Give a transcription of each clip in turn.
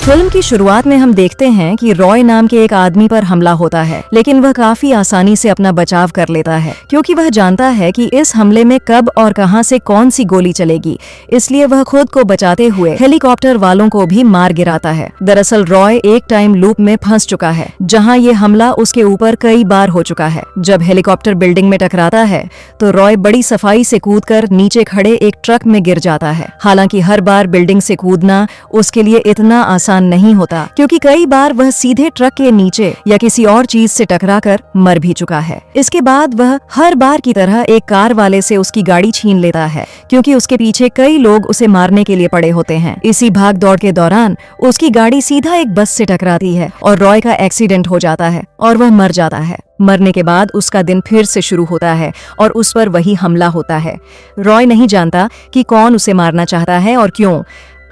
Film की शुरुआत में हम देखते हैं कि रॉय नाम के एक आदमी पर हमला होता है, लेकिन वह काफी आसानी से अपना बचाव कर लेता है क्योंकि वह जानता है कि इस हमले में कब और कहां से कौन सी गोली चलेगी। इसलिए वह खुद को बचाते हुए हेलीकॉप्टर वालों को भी मार गिराता है। दरअसल रॉय एक टाइम लूप में फंस चुका है जहां ये हमला उसके ऊपर कई बार हो चुका है। जब हेलीकॉप्टर बिल्डिंग में टकराता है तो रॉय बड़ी सफाई से कूदकर नीचे खड़े एक ट्रक में गिर जाता है। हालांकि हर बार बिल्डिंग से कूदना उसके लिए इतना आसान नहीं होता क्योंकि कई बार वह सीधे ट्रक के नीचे या किसी और चीज से टकराकर मर भी चुका है। इसके बाद वह हर बार की तरह एक कार वाले से उसकी गाड़ी छीन लेता है क्योंकि उसके पीछे कई लोग उसे मारने के लिए पड़े होते हैं। इसी भाग दौड़ के दौरान उसकी गाड़ी सीधा एक बस से टकराती है और रॉय का एक्सीडेंट हो जाता है और वह मर जाता है। मरने के बाद उसका दिन फिर से शुरू होता है और उस पर वही हमला होता है। रॉय नहीं जानता कि कौन उसे मारना चाहता है और क्यों।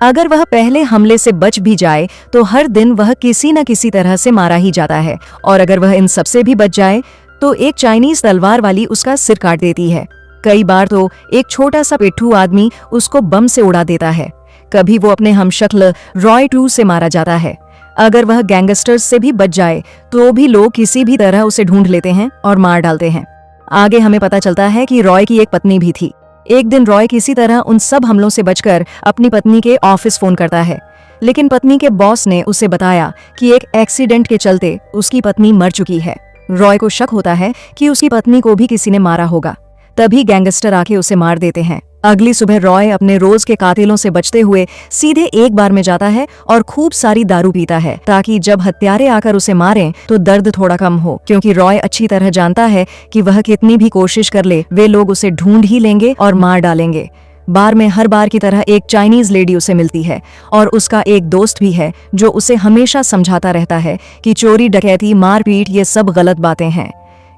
अगर वह पहले हमले से बच भी जाए तो हर दिन वह किसी न किसी तरह से मारा ही जाता है, और अगर वह इन सबसे भी बच जाए तो एक चाइनीज तलवार वाली उसका सिर काट देती है। कई बार तो एक छोटा सा पिट्ठू आदमी उसको बम से उड़ा देता है। कभी वो अपने हमशक्ल रॉय 2 से मारा जाता है। अगर वह गैंगस्टर्स से भी बच जाए तो भी लोग किसी भी तरह उसे ढूंढ लेते हैं और मार डालते हैं। आगे हमें पता चलता है कि रॉय की एक पत्नी भी थी। एक दिन रॉय किसी तरह उन सब हमलों से बचकर अपनी पत्नी के ऑफिस फोन करता है, लेकिन पत्नी के बॉस ने उसे बताया कि एक एक्सीडेंट के चलते उसकी पत्नी मर चुकी है। रॉय को शक होता है कि उसकी पत्नी को भी किसी ने मारा होगा। तभी गैंगस्टर आके उसे मार देते हैं। अगली सुबह रॉय अपने रोज के कातिलों से बचते हुए सीधे एक बार में जाता है और खूब सारी दारू पीता है ताकि जब हत्यारे आकर उसे मारें तो दर्द थोड़ा कम हो, क्योंकि रॉय अच्छी तरह जानता है कि वह कितनी भी कोशिश कर ले वे लोग उसे ढूंढ ही लेंगे और मार डालेंगे। बार में हर बार की तरह एक चाइनीज लेडी उसे मिलती है और उसका एक दोस्त भी है जो उसे हमेशा समझाता रहता है कि चोरी डकैती मारपीट ये सब गलत बातें हैं।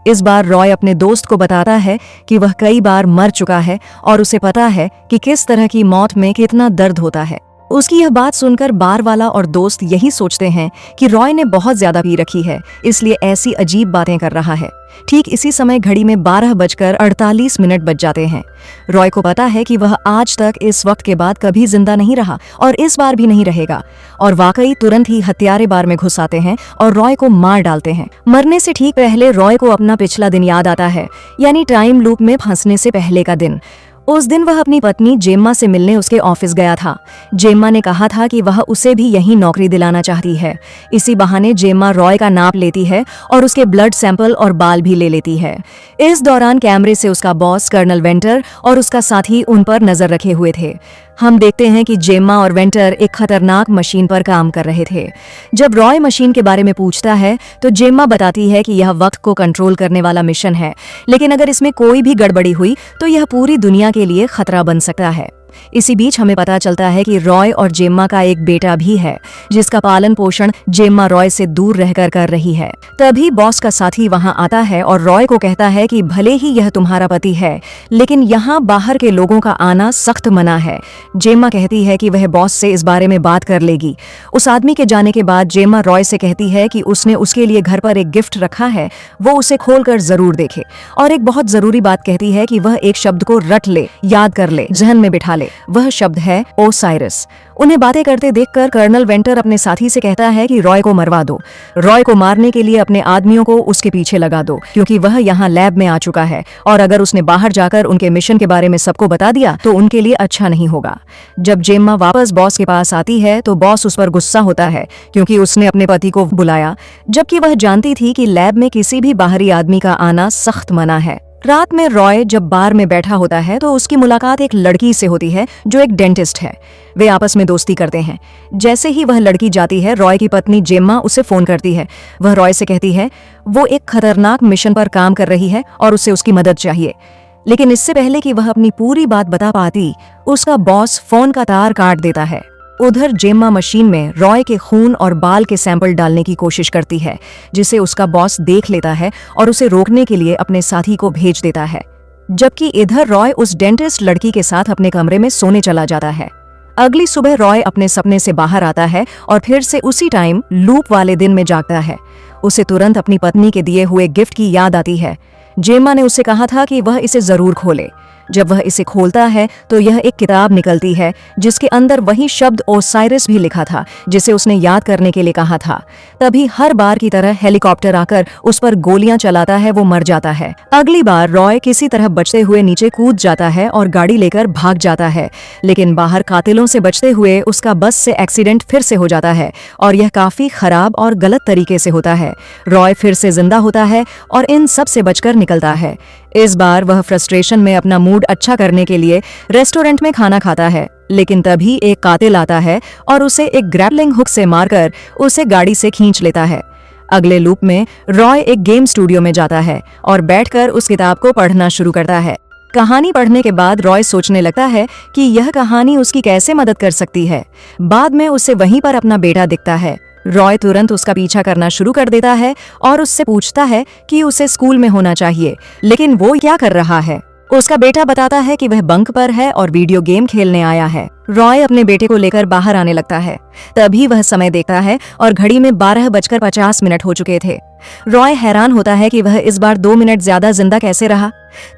इस बार रॉय अपने दोस्त को बताता है कि वह कई बार मर चुका है और उसे पता है कि किस तरह की मौत में कितना दर्द होता है। उसकी यह बात सुनकर बार वाला और दोस्त यही सोचते हैं कि रॉय ने बहुत ज्यादा पी रखी है, इसलिए ऐसी अजीब बातें कर रहा है। ठीक इसी समय घड़ी में 12:48 बज जाते हैं। रॉय को पता है कि वह आज तक इस वक्त के बाद कभी जिंदा नहीं रहा और इस बार भी नहीं रहेगा, और वाकई तुरंत ही हत्यारे बार में घुस आते हैं और रॉय को मार डालते हैं। मरने से ठीक पहले रॉय को अपना पिछला दिन याद आता है, यानी टाइम लूप में फंसने से पहले का दिन। उस दिन वह अपनी पत्नी जेम्मा से मिलने उसके ऑफिस गया था। जेम्मा ने कहा था कि वह उसे भी यहीं नौकरी दिलाना चाहती है। इसी बहाने जेम्मा रॉय का नाप लेती है और उसके ब्लड सैंपल और बाल भी ले लेती है। इस दौरान कैमरे से उसका बॉस कर्नल वेंटर और उसका साथी उन पर नजर रखे हुए थे। हम देखते हैं कि जेम्मा और वेंटर एक खतरनाक मशीन पर काम कर रहे थे। जब रॉय मशीन के बारे में पूछता है तो जेम्मा बताती है कि यह वक्त को कंट्रोल करने वाला मिशन है, लेकिन अगर इसमें कोई भी गड़बड़ी हुई तो यह पूरी दुनिया के लिए खतरा बन सकता है। इसी बीच हमें पता चलता है कि रॉय और जेम्मा का एक बेटा भी है जिसका पालन पोषण जेम्मा रॉय से दूर रहकर कर रही है। तभी बॉस का साथी वहां आता है और रॉय को कहता है कि भले ही यह तुम्हारा पति है, लेकिन यहाँ बाहर के लोगों का आना सख्त मना है। जेम्मा कहती है कि वह बॉस से इस बारे में बात कर लेगी। उस आदमी के जाने के बाद जेम्मा रॉय से कहती है कि उसने उसके लिए घर पर एक गिफ्ट रखा है, वो उसे खोलकर जरूर देखे, और एक बहुत जरूरी बात कहती है कि वह एक शब्द को रट ले, याद कर ले, जहन में बिठा ले। वह शब्द है ओसाइरस। उन्हें बातें करते देखकर कर्नल वेंटर अपने साथी से कहता है कि रॉय को मरवा दो। रॉय को मारने के लिए अपने आदमियों को उसके पीछे लगा दो, क्योंकि वह यहाँ लैब में आ चुका है और अगर उसने बाहर जाकर उनके मिशन के बारे में सबको बता दिया तो उनके लिए अच्छा नहीं होगा। जब जेम्मा वापस बॉस के पास आती है तो बॉस उस पर गुस्सा होता है क्योंकि उसने अपने पति को बुलाया, जबकि वह जानती थी कि लैब में किसी भी बाहरी आदमी का आना सख्त मना है। रात में रॉय जब बार में बैठा होता है तो उसकी मुलाकात एक लड़की से होती है जो एक डेंटिस्ट है। वे आपस में दोस्ती करते हैं। जैसे ही वह लड़की जाती है, रॉय की पत्नी जेम्मा उसे फोन करती है। वह रॉय से कहती है वो एक खतरनाक मिशन पर काम कर रही है और उसे उसकी मदद चाहिए। लेकिन इससे पहले कि वह अपनी पूरी बात बता पाती, उसका बॉस फोन का तार काट देता है। उधर जेम्मा मशीन में रॉय के खून और बाल के सैंपल डालने की कोशिश करती है, जिसे उसका बॉस देख लेता है और उसे रोकने के लिए अपने साथी को भेज देता है। जबकि इधर रॉय उस डेंटिस्ट लड़की के साथ अपने कमरे में सोने चला जाता है। अगली सुबह रॉय अपने सपने से बाहर आता है और फिर से उसी टाइम लूप वाले दिन में जागता है। उसे तुरंत अपनी पत्नी के दिए हुए गिफ्ट की याद आती है। जेम्मा ने उसे कहा था कि वह इसे जरूर खोले। जब वह इसे खोलता है तो यह एक किताब निकलती है जिसके अंदर वही शब्द ओसाइरिस भी लिखा था जिसे उसने याद करने के लिए कहा था। तभी हर बार की तरह हेलीकॉप्टर आकर उस पर गोलियां चलाता है, वो मर जाता है। अगली बार रॉय किसी तरह बचते हुए नीचे कूद जाता है और गाड़ी लेकर भाग जाता है, लेकिन बाहर कातिलों से बचते हुए उसका बस से एक्सीडेंट फिर से हो जाता है और यह काफी खराब और गलत तरीके से होता है। रॉय फिर से जिंदा होता है और इन सब से बचकर निकलता है। इस बार वह फ्रस्ट्रेशन में अपना मूड अच्छा करने के लिए रेस्टोरेंट में खाना खाता है, लेकिन तभी एक कातिल आता है और उसे एक ग्रैपलिंग हुक से मारकर उसे गाड़ी से खींच लेता है। अगले लूप में रॉय एक गेम स्टूडियो में जाता है और बैठकर उस किताब को पढ़ना शुरू करता है। कहानी पढ़ने के बाद रॉय सोचने लगता है कि यह कहानी उसकी कैसे मदद कर सकती है। बाद में उसे वहीं पर अपना बेटा दिखता है। रॉय तुरंत उसका पीछा करना शुरू कर देता है और उससे पूछता है कि उसे स्कूल में होना चाहिए, लेकिन वो क्या कर रहा है। उसका बेटा बताता है कि वह बंक पर है और वीडियो गेम खेलने आया है। रॉय अपने बेटे को लेकर बाहर आने लगता है। तभी वह समय देखता है और घड़ी में 12:50 हो चुके थे। रॉय हैरान होता है कि वह इस बार 2 मिनट ज्यादा जिंदा कैसे रहा।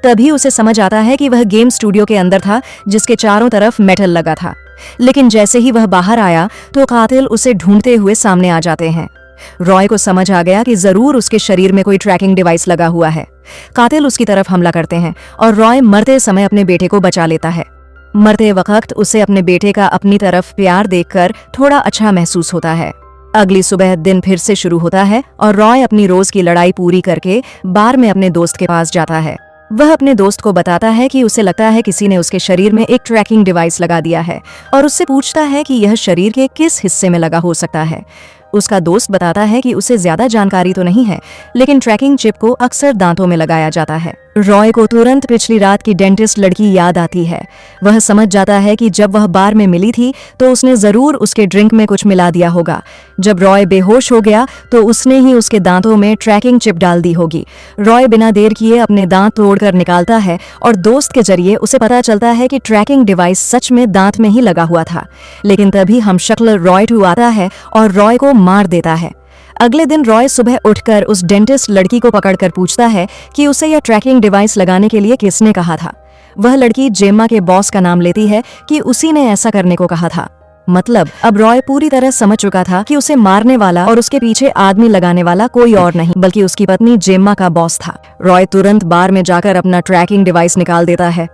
तभी उसे समझ आता है कि वह गेम स्टूडियो के अंदर था जिसके चारों तरफ मेटल लगा था। लेकिन जैसे ही वह बाहर आया तो कातिल उसे ढूंढते हुए सामने आ जाते हैं। रॉय को समझ आ गया कि जरूर उसके शरीर में कोई ट्रैकिंग डिवाइस लगा हुआ है। कातिल उसकी तरफ हमला करते हैं और रॉय मरते समय अपने बेटे को बचा लेता है। मरते वक्त उसे अपने बेटे का अपनी तरफ प्यार देखकर थोड़ा अच्छा महसूस होता है। अगली सुबह दिन फिर से शुरू होता है और रॉय अपनी रोज की लड़ाई पूरी करके बार में अपने दोस्त के पास जाता है। वह अपने दोस्त को बताता है कि उसे लगता है किसी ने उसके शरीर में एक ट्रैकिंग डिवाइस लगा दिया है और उससे पूछता है कि यह शरीर के किस हिस्से में लगा हो सकता है। उसका दोस्त बताता है कि उसे ज्यादा जानकारी तो नहीं है, लेकिन ट्रैकिंग चिप को अक्सर दांतों में लगाया जाता है। रॉय को तुरंत पिछली रात की डेंटिस्ट लड़की याद आती है। वह समझ जाता है कि जब वह बार में मिली थी तो उसने जरूर उसके ड्रिंक में कुछ मिला दिया होगा। जब रॉय बेहोश हो गया तो उसने ही उसके दांतों में ट्रैकिंग चिप डाल दी होगी। रॉय बिना देर किए अपने दांत तोड़कर निकालता है और दोस्त के जरिए उसे पता चलता है कि ट्रैकिंग डिवाइस सच में दांत में ही लगा हुआ था। लेकिन तभी हमशक्ल रॉय 2 आता है और रॉय को मार देता है। अगले दिन रॉय सुबह उठकर उस डेंटिस्ट लड़की को पकड़कर पूछता है कि उसे यह ट्रैकिंग डिवाइस लगाने के लिए किसने कहा था। वह लड़की जेम्मा के बॉस का नाम लेती है कि उसी ने ऐसा करने को कहा था। मतलब अब रॉय पूरी तरह समझ चुका था कि उसे मारने वाला और उसके पीछे आदमी लगाने वाला कोई और नहीं बल्कि उसकी पत्नी जेम्मा का बॉस था। रॉय तुरंत बार में जाकर अपना ट्रैकिंग डिवाइस निकाल देता है।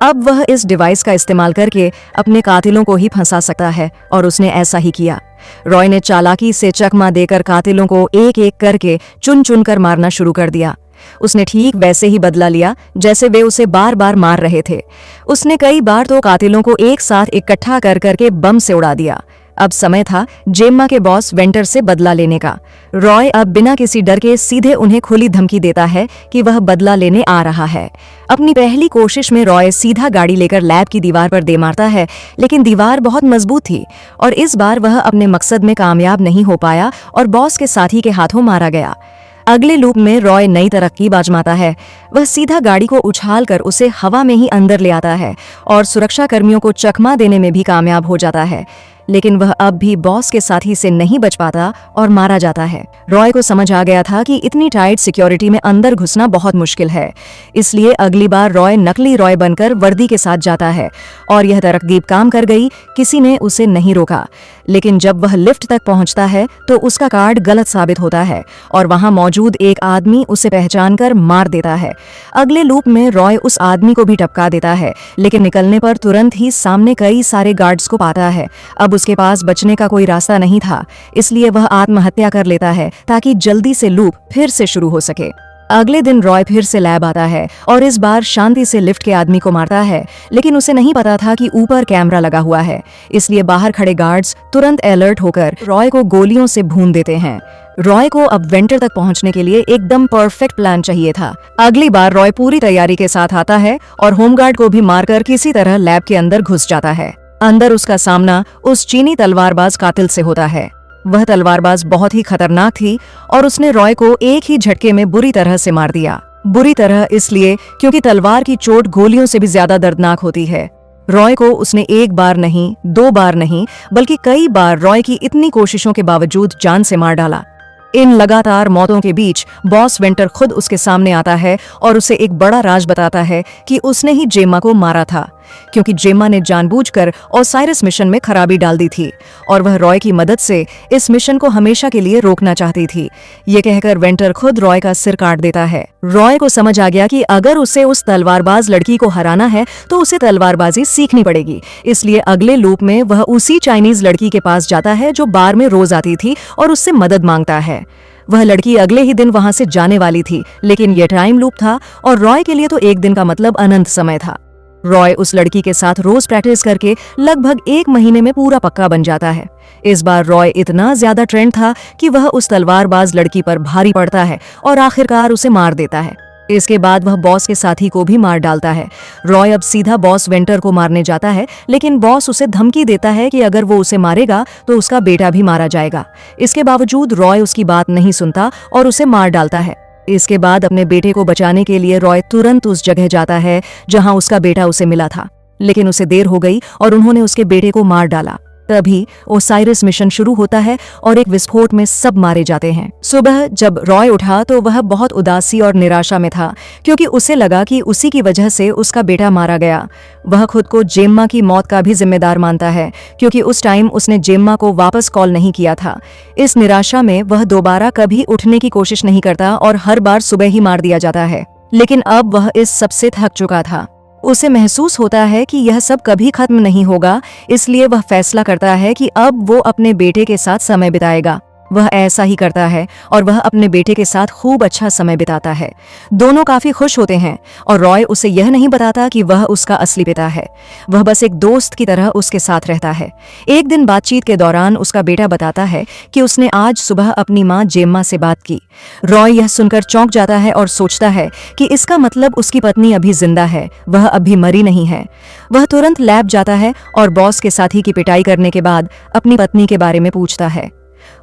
अब वह इस डिवाइस का इस्तेमाल करके अपने कातिलों को ही फंसा सकता है और उसने ऐसा ही किया। रॉय ने चालाकी से चकमा देकर कातिलों को एक एक करके चुन चुन कर मारना शुरू कर दिया। उसने ठीक वैसे ही बदला लिया जैसे वे उसे बार बार मार रहे थे। उसने कई बार तो कातिलों को एक साथ इकट्ठा कर करके बम से उड़ा दिया। अब समय था जेम्मा के बॉस वेंटर से बदला लेने का। रॉय अब बिना किसी डर के सीधे उन्हें खुली धमकी देता है कि वह बदला लेने आ रहा है। अपनी पहली कोशिश में रॉय सीधा गाड़ी लेकर लैब की दीवार पर दे मारता है, लेकिन दीवार बहुत मजबूत थी और इस बार वह अपने मकसद में कामयाब नहीं हो पाया और बॉस के साथी के हाथों मारा गया। अगले लूप में रॉय नई तरक्की आजमाता है। वह सीधा गाड़ी को उछाल कर उसे हवा में ही अंदर ले आता है और सुरक्षा कर्मियों को चकमा देने में भी कामयाब हो जाता है। लेकिन वह अब भी बॉस के साथी से नहीं बच पाता और मारा जाता है। रॉय को समझ आ गया था कि इतनी टाइट सिक्योरिटी में अंदर घुसना बहुत मुश्किल है, इसलिए अगली बार रॉय नकली रॉय बनकर वर्दी के साथ जाता है और यह तरकीब काम कर गई। किसी ने उसे नहीं रोका, लेकिन जब वह लिफ्ट तक पहुंचता है तो उसका कार्ड गलत साबित होता है और वहां मौजूद एक आदमी उसे पहचानकर मार देता है। अगले लूप में रॉय उस आदमी को भी टपका देता है, लेकिन निकलने पर तुरंत ही सामने कई सारे गार्ड्स को पाता है। अब उसके पास बचने का कोई रास्ता नहीं था, इसलिए वह आत्महत्या कर लेता है ताकि जल्दी से लूप फिर से शुरू हो सके। अगले दिन रॉय फिर से लैब आता है और इस बार शांति से लिफ्ट के आदमी को मारता है, लेकिन उसे नहीं पता था कि ऊपर कैमरा लगा हुआ है, इसलिए बाहर खड़े गार्ड्स तुरंत अलर्ट होकर रॉय को गोलियों से भून देते हैं। रॉय को अब वेंटर तक पहुंचने के लिए एकदम परफेक्ट प्लान चाहिए था। अगली बार रॉय पूरी तैयारी के साथ आता है और होमगार्ड को भी मारकर किसी तरह लैब के अंदर घुस जाता है। अंदर उसका सामना उस चीनी तलवारबाज कातिल से होता है। वह तलवारबाज बहुत ही खतरनाक थी और उसने रॉय को एक ही झटके में बुरी तरह से मार दिया। बुरी तरह इसलिए क्योंकि तलवार की चोट गोलियों से भी ज्यादा दर्दनाक होती है। रॉय को उसने एक बार नहीं, 2 बार नहीं, बल्कि कई बार रॉय की इतनी कोशिशों के बावजूद जान से मार डाला। इन लगातार मौतों के बीच बॉस वेंटर खुद उसके सामने आता है और उसे एक बड़ा राज बताता है कि उसने ही जेम्मा को मारा था, क्योंकि जेम्मा ने जानबूझकर ओसाइरिस मिशन में खराबी डाल दी थी और वह रॉय की मदद से इस मिशन को हमेशा के लिए रोकना चाहती थी। ये कहकर वेंटर खुद रॉय का सिर काट देता है। रॉय को समझ आ गया कि अगर उसे उस तलवारबाज लड़की को हराना है तो उसे तलवारबाजी सीखनी पड़ेगी। इसलिए अगले लूप में वह उसी चाइनीज लड़की के पास जाता है जो बार में रोज आती थी और उससे मदद मांगता है। वह लड़की अगले ही दिन वहां से जाने वाली थी, लेकिन यह टाइम लूप था और रॉय के लिए तो एक दिन का मतलब अनंत समय था। रॉय उस लड़की के साथ रोज प्रैक्टिस करके लगभग 1 महीने में पूरा पक्का बन जाता है। इस बार रॉय इतना ज्यादा ट्रेंड था कि वह उस तलवारबाज लड़की पर भारी पड़ता है और आखिरकार उसे मार देता है। इसके बाद वह बॉस के साथी को भी मार डालता है। रॉय अब सीधा बॉस वेंटर को मारने जाता है, लेकिन बॉस उसे धमकी देता है कि अगर वो उसे मारेगा तो उसका बेटा भी मारा जाएगा। इसके बावजूद रॉय उसकी बात नहीं सुनता और उसे मार डालता है। इसके बाद अपने बेटे को बचाने के लिए रॉय तुरंत उस जगह जाता है जहां उसका बेटा उसे मिला था, लेकिन उसे देर हो गई और उन्होंने उसके बेटे को मार डाला। तभी ओसाइरिस मिशन शुरू होता है और एक विस्फोट में सब मारे जाते हैं। सुबह जब रॉय उठा तो वह बहुत उदासी और निराशा में था, क्योंकि उसे लगा कि उसी की वजह से उसका बेटा मारा गया। वह खुद को जेम्मा की मौत का भी जिम्मेदार मानता है, क्योंकि उस टाइम उसने जेम्मा को वापस कॉल नहीं किया था। इस निराशा में वह दोबारा कभी उठने की कोशिश नहीं करता और हर बार सुबह ही मार दिया जाता है। लेकिन अब वह इस सबसे थक चुका था। उसे महसूस होता है कि यह सब कभी खत्म नहीं होगा, इसलिए वह फैसला करता है कि अब वो अपने बेटे के साथ समय बिताएगा। वह ऐसा ही करता है और वह अपने बेटे के साथ खूब अच्छा समय बिताता है। दोनों काफी खुश होते हैं और रॉय उसे यह नहीं बताता कि वह उसका असली पिता है। वह बस एक दोस्त की तरह उसके साथ रहता है। एक दिन बातचीत के दौरान उसका बेटा बताता है कि उसने आज सुबह अपनी माँ जेम्मा से बात की। रॉय यह सुनकर चौंक जाता है और सोचता है कि इसका मतलब उसकी पत्नी अभी जिंदा है, वह अभी मरी नहीं है। वह तुरंत लैब जाता है और बॉस के साथी की पिटाई करने के बाद अपनी पत्नी के बारे में पूछता है।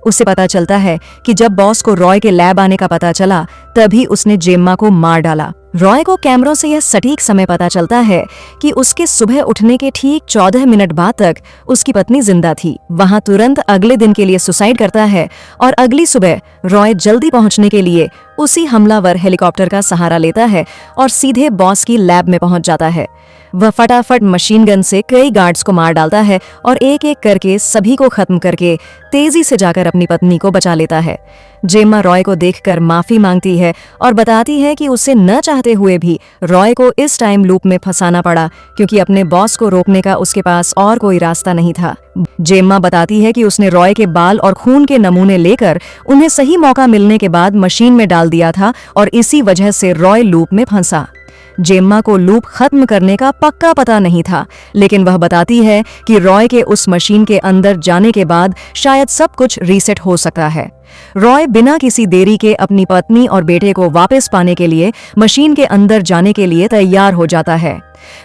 उसे पता चलता है कि जब बॉस को रॉय के लैब आने का पता चला तभी उसने जेम्मा को मार डाला। रॉय को कैमरों से यह सटीक समय पता चलता है कि उसके सुबह उठने के ठीक 14 मिनट बाद तक उसकी पत्नी जिंदा थी। वहां तुरंत अगले दिन के लिए सुसाइड करता है और अगली सुबह रॉय जल्दी पहुंचने के लिए उसी हमलावर हेलीकॉप्टर का सहारा लेता है और सीधे बॉस की लैब में पहुंच जाता है। वह फटाफट मशीन गन से कई गार्ड्स को मार डालता है और एक एक करके सभी को खत्म करके तेजी से जाकर अपनी पत्नी को बचा लेता है। जेम्मा रॉय को देखकर माफी मांगती है और बताती है कि उसे न चाहते हुए भी रॉय को इस टाइम लूप में फंसाना पड़ा, क्योंकि अपने बॉस को रोकने का उसके पास और कोई रास्ता नहीं था। जेम्मा बताती है कि उसने रॉय के बाल और खून के नमूने लेकर उन्हें सही मौका मिलने के बाद मशीन में डाल दिया था और इसी वजह से रॉय लूप में फंसा। जेम्मा को लूप खत्म करने का पक्का पता नहीं था, लेकिन वह बताती है कि रॉय के उस मशीन के अंदर जाने के बाद शायद सब कुछ रीसेट हो सकता है। रॉय बिना किसी देरी के अपनी पत्नी और बेटे को वापस पाने के लिए मशीन के अंदर जाने के लिए तैयार हो जाता है।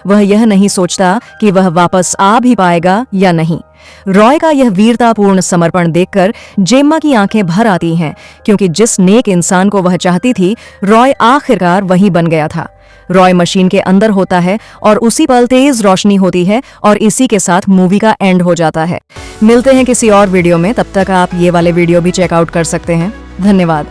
वह यह नहीं सोचता कि वह वापस आ भी पाएगा या नहीं। रॉय का यह वीरतापूर्ण समर्पण देखकर जेम्मा की आंखें भर आती हैं, क्योंकि जिस नेक इंसान को वह चाहती थी, रॉय आखिरकार वही बन गया था। रॉय मशीन के अंदर होता है और उसी पल तेज रोशनी होती है और इसी के साथ मूवी का एंड हो जाता है। मिलते हैं किसी और वीडियो में, तब तक आप ये वाले वीडियो भी चेकआउट कर सकते हैं। धन्यवाद।